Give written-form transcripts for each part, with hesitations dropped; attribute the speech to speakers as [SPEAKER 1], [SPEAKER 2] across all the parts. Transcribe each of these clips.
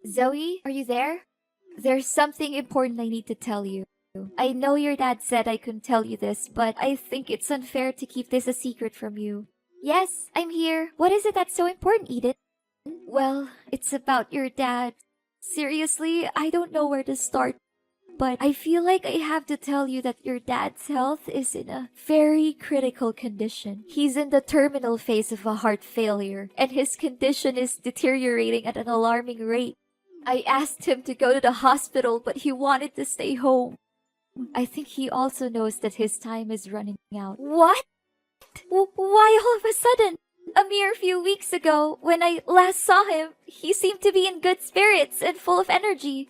[SPEAKER 1] Zoe, are you there? There's something important I need to tell you. I know your dad said I couldn't tell you this, but I think it's unfair to keep this a secret from you. Yes, I'm here. What is it that's so important, Edith? Well, it's about your dad. Seriously, I don't know where to start, but I feel like I have to tell you that your dad's health is in a very critical condition. He's in the terminal phase of a heart failure, and his condition is deteriorating at an alarming rate. I asked him to go to the hospital, but he wanted to stay home. I think he also knows that his time is running out. What? Why all of a sudden? A mere few weeks ago, when I last saw him, he seemed to be in good spirits and full of energy.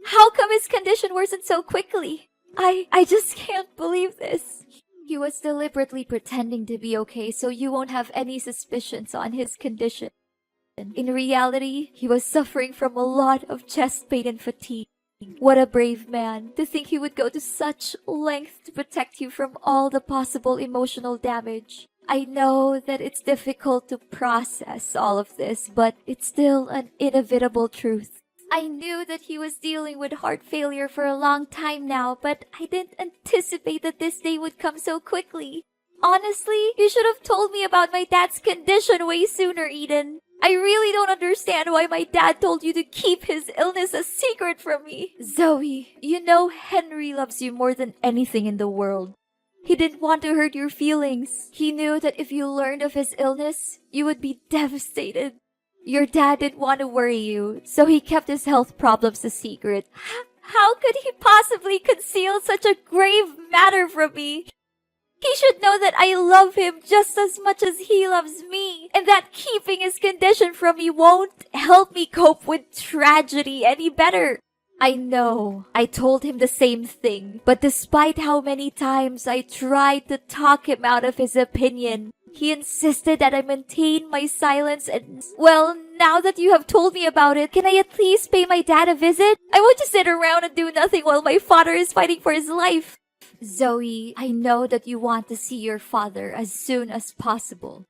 [SPEAKER 1] How come his condition worsened so quickly? I just can't believe this. He was deliberately pretending to be okay so you won't have any suspicions on his condition. In reality, he was suffering from a lot of chest pain and fatigue. What a brave man, to think he would go to such length to protect you from all the possible emotional damage. I know that it's difficult to process all of this, but it's still an inevitable truth. I knew that he was dealing with heart failure for a long time now, but I didn't anticipate that this day would come so quickly. Honestly, you should have told me about my dad's condition way sooner, Eden. I really don't understand why my dad told you to keep his illness a secret from me. Zoe, you know Henry loves you more than anything in the world. He didn't want to hurt your feelings. He knew that if you learned of his illness, you would be devastated. Your dad didn't want to worry you, so he kept his health problems a secret. How could he possibly conceal such a grave matter from me? He should know that I love him just as much as he loves me, and that keeping his condition from me won't help me cope with tragedy any better. I know, I told him the same thing, but despite how many times I tried to talk him out of his opinion, he insisted that I maintain my silence and, well, now that you have told me about it, can I at least pay my dad a visit? I won't just sit around and do nothing while my father is fighting for his life. Zoe, I know that you want to see your father as soon as possible.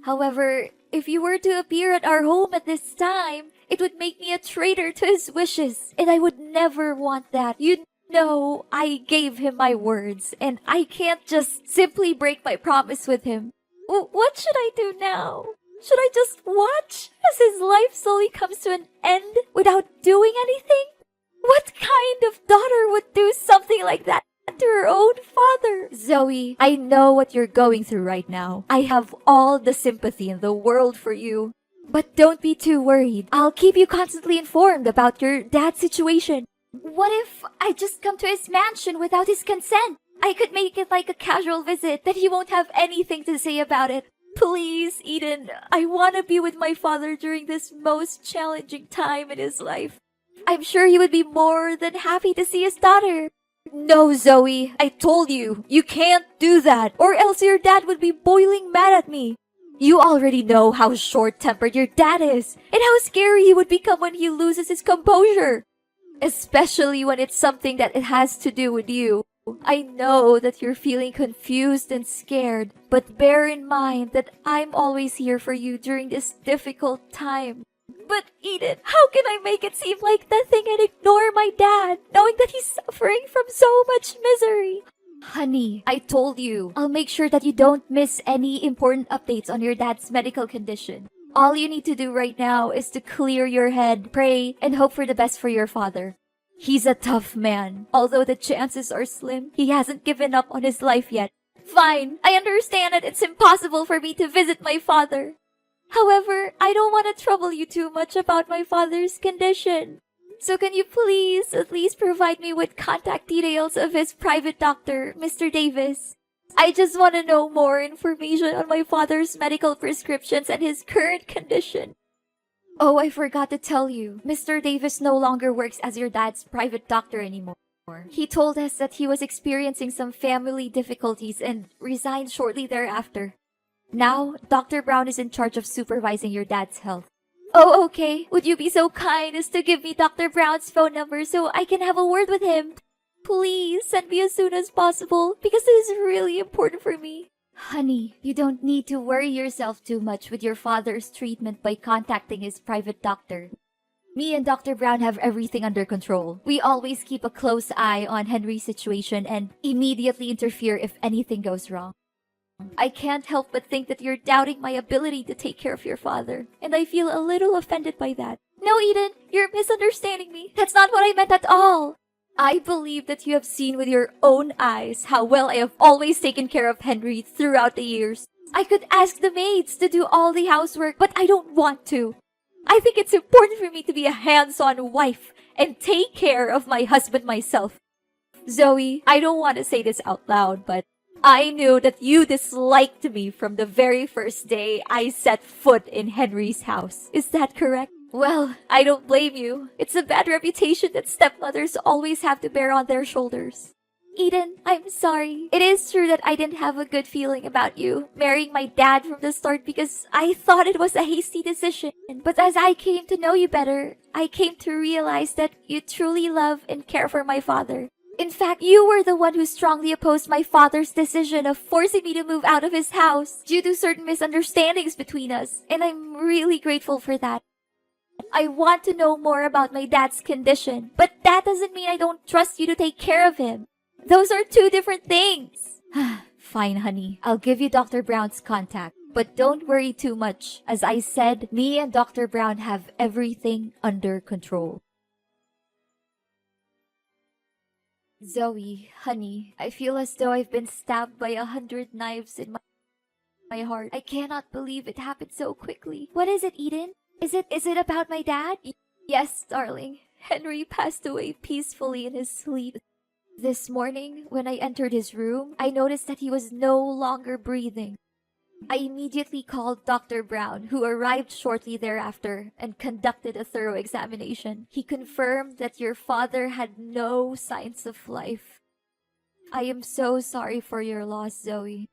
[SPEAKER 1] However, if you were to appear at our home at this time, it would make me a traitor to his wishes, and I would never want that. You know, I gave him my words, and I can't just simply break my promise with him. What should I do now? Should I just watch as his life slowly comes to an end without doing anything? What kind of daughter would do something like that to her own father? Zoe, I know what you're going through right now. I have all the sympathy in the world for you. But don't be too worried. I'll keep you constantly informed about your dad's situation. What if I just come to his mansion without his consent? I could make it like a casual visit that he won't have anything to say about it. Please, Eden, I want to be with my father during this most challenging time in his life. I'm sure he would be more than happy to see his daughter. No, Zoe, I told you, you can't do that, or else your dad would be boiling mad at me. You already know how short-tempered your dad is, and how scary he would become when he loses his composure. Especially when it's something that it has to do with you. I know that you're feeling confused and scared, but bear in mind that I'm always here for you during this difficult time. But Eden, how can I make it seem like nothing and ignore my dad, knowing that he's suffering from so much misery? Honey, I told you, I'll make sure that you don't miss any important updates on your dad's medical condition. All you need to do right now is to clear your head, pray, and hope for the best for your father. He's a tough man. Although the chances are slim, he hasn't given up on his life yet. Fine, I understand that it's impossible for me to visit my father. However, I don't want to trouble you too much about my father's condition. So can you please at least provide me with contact details of his private doctor, Mr. Davis? I just want to know more information on my father's medical prescriptions and his current condition. Oh, I forgot to tell you, Mr. Davis no longer works as your dad's private doctor anymore. He told us that he was experiencing some family difficulties and resigned shortly thereafter. Now, Dr. Brown is in charge of supervising your dad's health. Oh, okay. Would you be so kind as to give me Dr. Brown's phone number so I can have a word with him? Please send me as soon as possible because this is really important for me. Honey, you don't need to worry yourself too much with your father's treatment by contacting his private doctor. Me and Dr. Brown have everything under control. We always keep a close eye on Henry's situation and immediately interfere if anything goes wrong. I can't help but think that you're doubting my ability to take care of your father, and I feel a little offended by that. No, Eden, you're misunderstanding me. That's not what I meant at all. I believe that you have seen with your own eyes how well I have always taken care of Henry throughout the years. I could ask the maids to do all the housework, but I don't want to. I think it's important for me to be a hands-on wife and take care of my husband myself. Zoe, I don't want to say this out loud, but I knew that you disliked me from the very first day I set foot in Henry's house. Is that correct? Well, I don't blame you. It's a bad reputation that stepmothers always have to bear on their shoulders. Eden, I'm sorry. It is true that I didn't have a good feeling about you marrying my dad from the start because I thought it was a hasty decision. But as I came to know you better, I came to realize that you truly love and care for my father. In fact, you were the one who strongly opposed my father's decision of forcing me to move out of his house due to certain misunderstandings between us, and I'm really grateful for that. I want to know more about my dad's condition, but that doesn't mean I don't trust you to take care of him. Those are two different things. Fine, honey. I'll give you Dr. Brown's contact. But don't worry too much. As I said, me and Dr. Brown have everything under control. Zoe, honey, I feel as though I've been stabbed by 100 knives in my heart. I cannot believe it happened so quickly. What is it, Eden? Is it about my dad? Yes, darling. Henry passed away peacefully in his sleep. This morning, when I entered his room, I noticed that he was no longer breathing. I immediately called Dr. Brown, who arrived shortly thereafter and conducted a thorough examination. He confirmed that your father had no signs of life. I am so sorry for your loss, Zoe.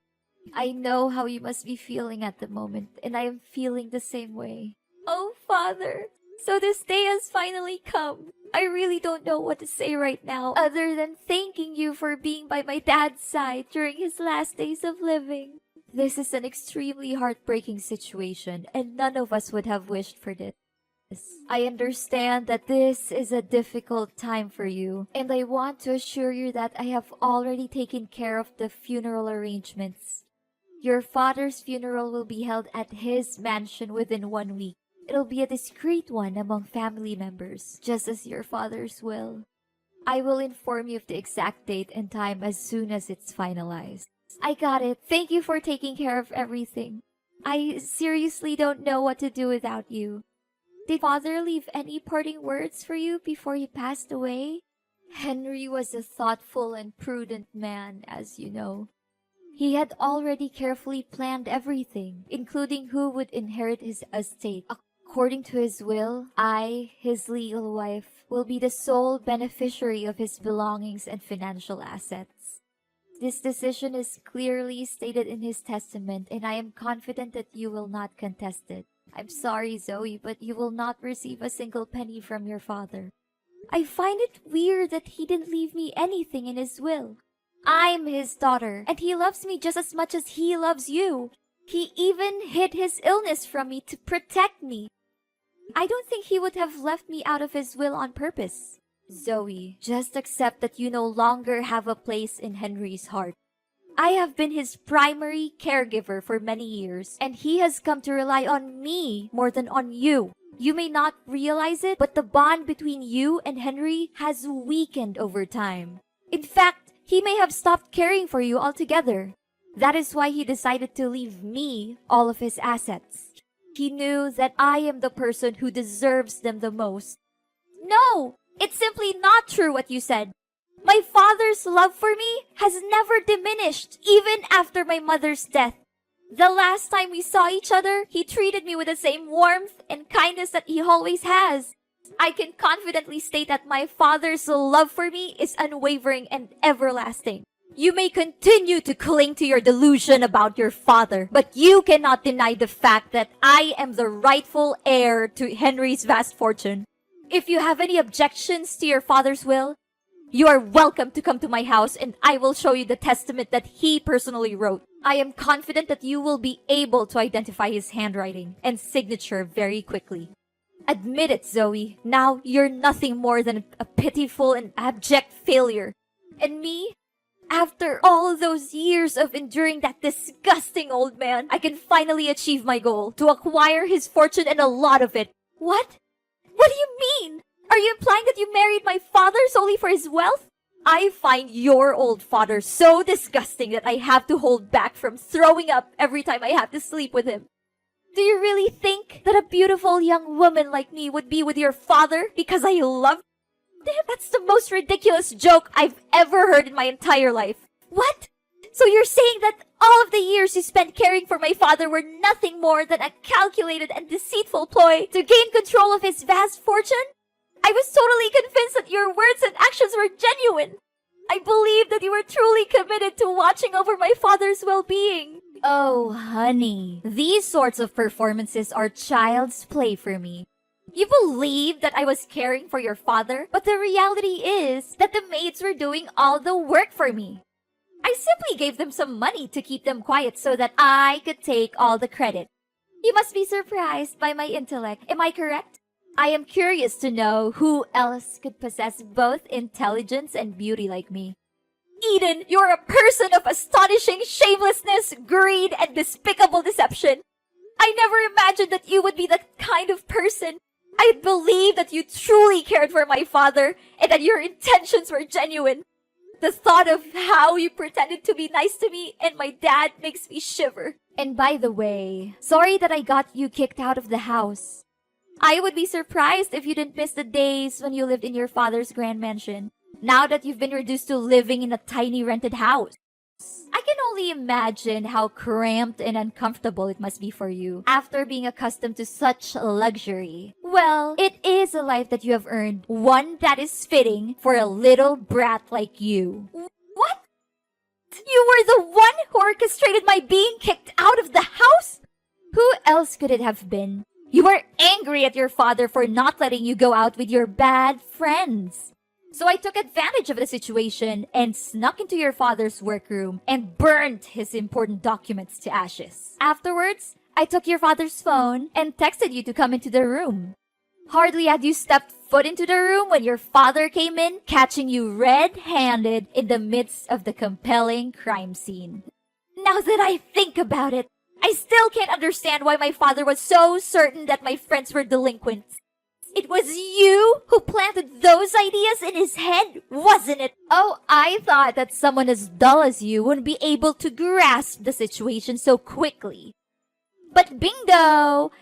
[SPEAKER 1] I know how you must be feeling at the moment, and I am feeling the same way. Oh, Father, so this day has finally come. I really don't know what to say right now other than thanking you for being by my dad's side during his last days of living. This is an extremely heartbreaking situation, and none of us would have wished for this. I understand that this is a difficult time for you, and I want to assure you that I have already taken care of the funeral arrangements. Your father's funeral will be held at his mansion within 1 week. It'll be a discreet one among family members, just as your father's will. I will inform you of the exact date and time as soon as it's finalized. I got it. Thank you for taking care of everything. I seriously don't know what to do without you. Did Father leave any parting words for you before he passed away? Henry was a thoughtful and prudent man, as you know. He had already carefully planned everything, including who would inherit his estate. According to his will, I, his legal wife, will be the sole beneficiary of his belongings and financial assets. This decision is clearly stated in his testament, and I am confident that you will not contest it. I'm sorry, Zoe, but you will not receive a single penny from your father. I find it weird that he didn't leave me anything in his will. I'm his daughter, and he loves me just as much as he loves you. He even hid his illness from me to protect me. I don't think he would have left me out of his will on purpose. Zoe, just accept that you no longer have a place in Henry's heart. I have been his primary caregiver for many years, and he has come to rely on me more than on you. You may not realize it, but the bond between you and Henry has weakened over time. In fact, he may have stopped caring for you altogether. That is why he decided to leave me all of his assets. He knew that I am the person who deserves them the most. No! It's simply not true what you said. My father's love for me has never diminished, even after my mother's death. The last time we saw each other, he treated me with the same warmth and kindness that he always has. I can confidently state that my father's love for me is unwavering and everlasting. You may continue to cling to your delusion about your father, but you cannot deny the fact that I am the rightful heir to Henry's vast fortune. If you have any objections to your father's will, you are welcome to come to my house and I will show you the testament that he personally wrote. I am confident that you will be able to identify his handwriting and signature very quickly. Admit it, Zoe. Now you're nothing more than a pitiful and abject failure. And me? After all those years of enduring that disgusting old man, I can finally achieve my goal to acquire his fortune and a lot of it. What? What do you mean? Are you implying that you married my father solely for his wealth? I find your old father so disgusting that I have to hold back from throwing up every time I have to sleep with him. Do you really think that a beautiful young woman like me would be with your father because I love him? That's the most ridiculous joke I've ever heard in my entire life. What? So you're saying that all of the years you spent caring for my father were nothing more than a calculated and deceitful ploy to gain control of his vast fortune? I was totally convinced that your words and actions were genuine. I believed that you were truly committed to watching over my father's well-being. Oh, honey, these sorts of performances are child's play for me. You believe that I was caring for your father, but the reality is that the maids were doing all the work for me. I simply gave them some money to keep them quiet so that I could take all the credit. You must be surprised by my intellect. Am I correct? I am curious to know who else could possess both intelligence and beauty like me. Eden, you're a person of astonishing shamelessness, greed, and despicable deception. I never imagined that you would be that kind of person. I believe that you truly cared for my father and that your intentions were genuine. The thought of how you pretended to be nice to me and my dad makes me shiver. And by the way, sorry that I got you kicked out of the house. I would be surprised if you didn't miss the days when you lived in your father's grand mansion, now that you've been reduced to living in a tiny rented house. I can only imagine how cramped and uncomfortable it must be for you after being accustomed to such luxury. Well, it is a life that you have earned, one that is fitting for a little brat like you. What? You were the one who orchestrated my being kicked out of the house? Who else could it have been? You were angry at your father for not letting you go out with your bad friends. So I took advantage of the situation and snuck into your father's workroom and burned his important documents to ashes. Afterwards, I took your father's phone and texted you to come into the room. Hardly had you stepped foot into the room when your father came in, catching you red-handed in the midst of the compelling crime scene. Now that I think about it, I still can't understand why my father was so certain that my friends were delinquents. It was you who planted those ideas in his head, wasn't it? Oh, I thought that someone as dull as you wouldn't be able to grasp the situation so quickly. But bingo!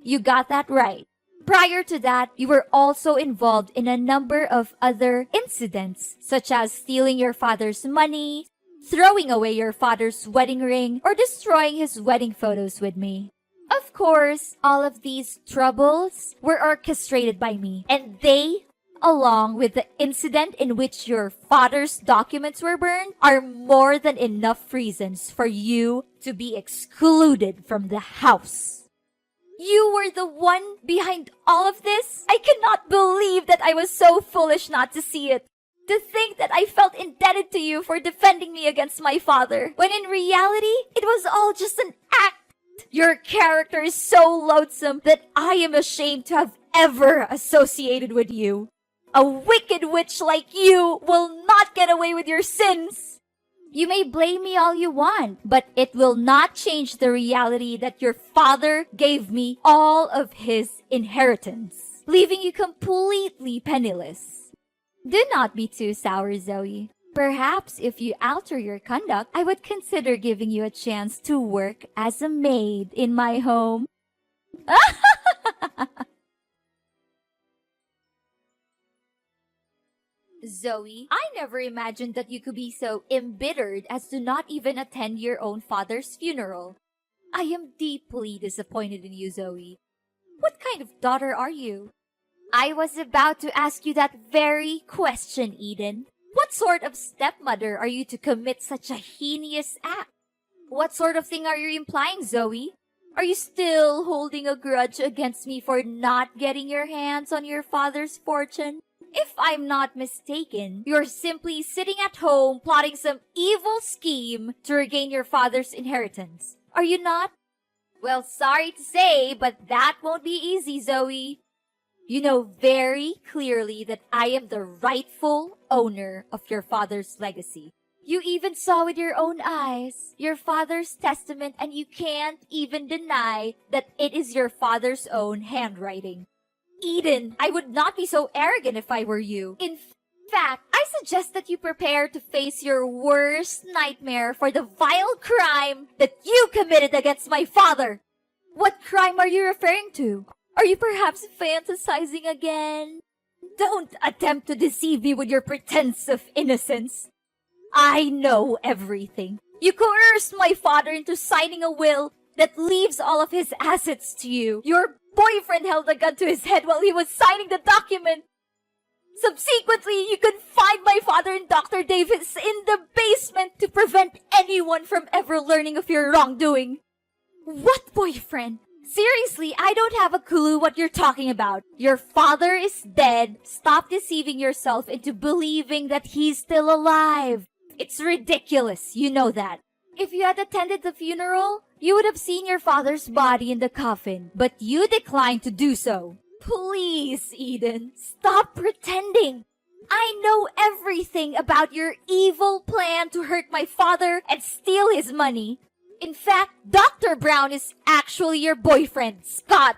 [SPEAKER 1] You got that right. Prior to that, you were also involved in a number of other incidents, such as stealing your father's money, throwing away your father's wedding ring, or destroying his wedding photos with me. Of course, all of these troubles were orchestrated by me, and they, along with the incident in which your father's documents were burned, are more than enough reasons for you to be excluded from the house. You were the one behind all of this? I cannot believe that I was so foolish not to see it. To think that I felt indebted to you for defending me against my father, when in reality, it was all just an act. Your character is so loathsome that I am ashamed to have ever associated with you. A wicked witch like you will not get away with your sins. You may blame me all you want, but it will not change the reality that your father gave me all of his inheritance, leaving you completely penniless. Do not be too sour, Zoe. Perhaps if you alter your conduct, I would consider giving you a chance to work as a maid in my home. Zoe, I never imagined that you could be so embittered as to not even attend your own father's funeral. I am deeply disappointed in you, Zoe. What kind of daughter are you? I was about to ask you that very question, Eden. What sort of stepmother are you to commit such a heinous act? What sort of thing are you implying, Zoe? Are you still holding a grudge against me for not getting your hands on your father's fortune? If I'm not mistaken, you're simply sitting at home plotting some evil scheme to regain your father's inheritance. Are you not? Well, sorry to say, but that won't be easy, Zoe. You know very clearly that I am the rightful owner of your father's legacy. You even saw with your own eyes your father's testament, and you can't even deny that it is your father's own handwriting. Eden, I would not be so arrogant if I were you. In fact, I suggest that you prepare to face your worst nightmare for the vile crime that you committed against my father. What crime are you referring to? Are you perhaps fantasizing again? Don't attempt to deceive me with your pretense of innocence. I know everything. You coerced my father into signing a will that leaves all of his assets to you. Your boyfriend held a gun to his head while he was signing the document. Subsequently, you confined my father and Dr. Davis in the basement to prevent anyone from ever learning of your wrongdoing. What boyfriend? Seriously, I don't have a clue what you're talking about. Your father is dead. Stop deceiving yourself into believing that he's still alive. It's ridiculous, you know that. If you had attended the funeral, you would have seen your father's body in the coffin, but you declined to do so. Please, Eden, stop pretending. I know everything about your evil plan to hurt my father and steal his money. In fact, Dr. Brown is actually your boyfriend, Scott.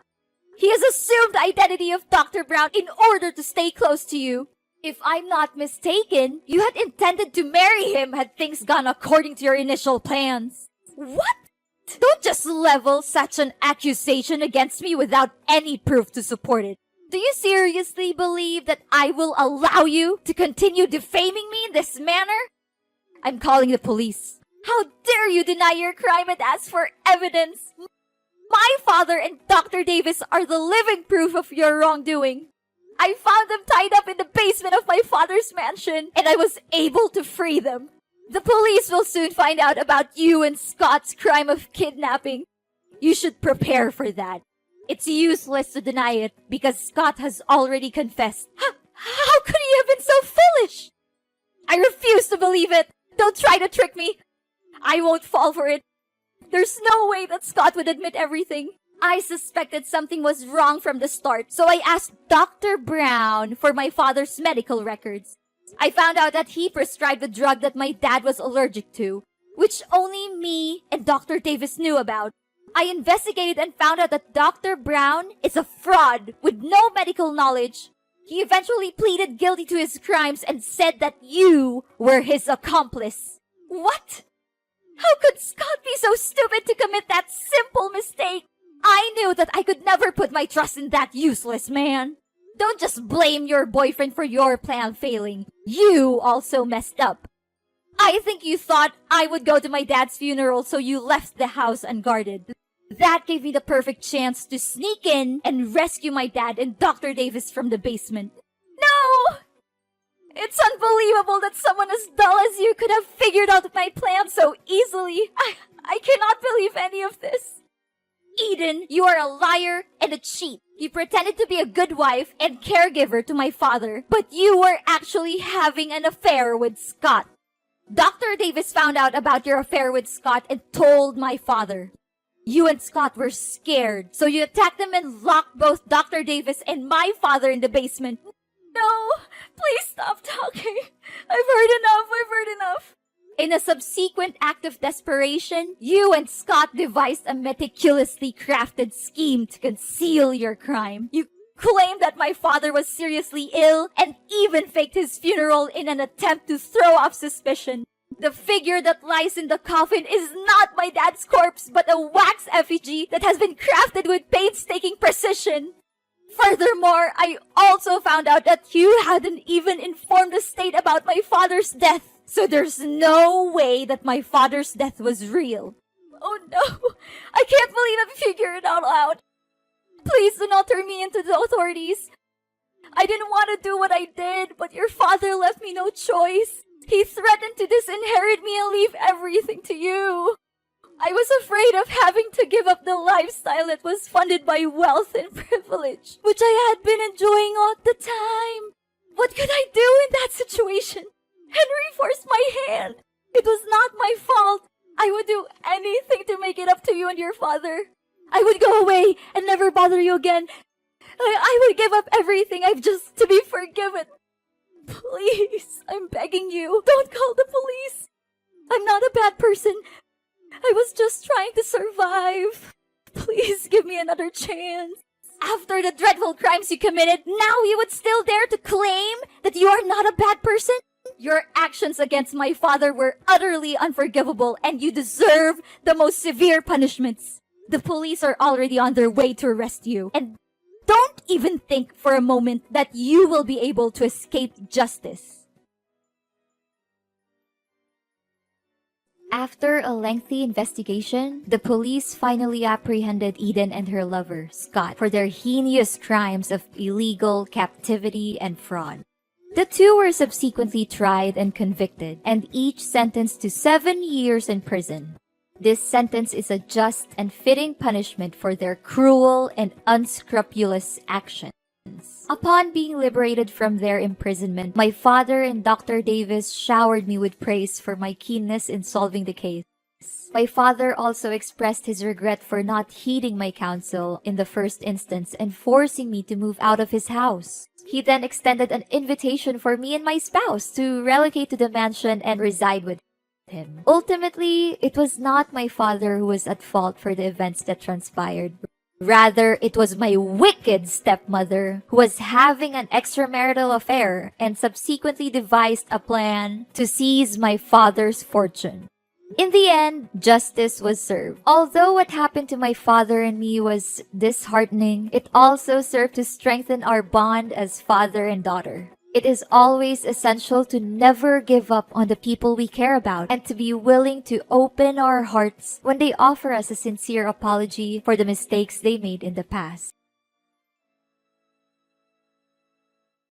[SPEAKER 1] He has assumed the identity of Dr. Brown in order to stay close to you. If I'm not mistaken, you had intended to marry him had things gone according to your initial plans. What? Don't just level such an accusation against me without any proof to support it. Do you seriously believe that I will allow you to continue defaming me in this manner? I'm calling the police. How dare you deny your crime and ask for evidence? My father and Dr. Davis are the living proof of your wrongdoing. I found them tied up in the basement of my father's mansion, and I was able to free them. The police will soon find out about you and Scott's crime of kidnapping. You should prepare for that. It's useless to deny it because Scott has already confessed. How could he have been so foolish? I refuse to believe it. Don't try to trick me. I won't fall for it. There's no way that Scott would admit everything. I suspected something was wrong from the start, so I asked Dr. Brown for my father's medical records. I found out that he prescribed the drug that my dad was allergic to, which only me and Dr. Davis knew about. I investigated and found out that Dr. Brown is a fraud with no medical knowledge. He eventually pleaded guilty to his crimes and said that you were his accomplice. What? How could Scott be so stupid to commit that simple mistake? I knew that I could never put my trust in that useless man. Don't just blame your boyfriend for your plan failing. You also messed up. I think you thought I would go to my dad's funeral, so you left the house unguarded. That gave me the perfect chance to sneak in and rescue my dad and Dr. Davis from the basement. No! It's unbelievable that someone as dull as you could have figured out my plan so easily. I cannot believe any of this. Eden, you are a liar and a cheat. You pretended to be a good wife and caregiver to my father, but you were actually having an affair with Scott. Dr. Davis found out about your affair with Scott and told my father. You and Scott were scared, so you attacked them and locked both Dr. Davis and my father in the basement. No, please stop talking. I've heard enough. In a subsequent act of desperation, you and Scott devised a meticulously crafted scheme to conceal your crime. You claimed that my father was seriously ill and even faked his funeral in an attempt to throw off suspicion. The figure that lies in the coffin is not my dad's corpse, but a wax effigy that has been crafted with painstaking precision. Furthermore, I also found out that you hadn't even informed the state about my father's death. So there's no way that my father's death was real. Oh no, I can't believe I figured it all out. Please do not turn me into the authorities. I didn't want to do what I did, but your father left me no choice. He threatened to disinherit me and leave everything to you. I was afraid of having to give up the lifestyle that was funded by wealth and privilege, which I had been enjoying all the time. What could I do in that situation? Henry forced my hand. It was not my fault. I would do anything to make it up to you and your father. I would go away and never bother you again. I would give up everything I've just to be forgiven. Please, I'm begging you, don't call the police. I'm not a bad person. I was just trying to survive. Please give me another chance. After the dreadful crimes you committed, now you would still dare to claim that you are not a bad person? Your actions against my father were utterly unforgivable, and you deserve the most severe punishments. The police are already on their way to arrest you, and don't even think for a moment that you will be able to escape justice. After a lengthy investigation, the police finally apprehended Eden and her lover, Scott, for their heinous crimes of illegal captivity and fraud. The two were subsequently tried and convicted, and each sentenced to 7 years in prison. This sentence is a just and fitting punishment for their cruel and unscrupulous actions. Upon being liberated from their imprisonment, my father and Dr. Davis showered me with praise for my keenness in solving the case. My father also expressed his regret for not heeding my counsel in the first instance and forcing me to move out of his house. He then extended an invitation for me and my spouse to relocate to the mansion and reside with him. Ultimately, it was not my father who was at fault for the events that transpired. Rather, it was my wicked stepmother who was having an extramarital affair and subsequently devised a plan to seize my father's fortune. In the end, justice was served. Although what happened to my father and me was disheartening, it also served to strengthen our bond as father and daughter. It is always essential to never give up on the people we care about and to be willing to open our hearts when they offer us a sincere apology for the mistakes they made in the past.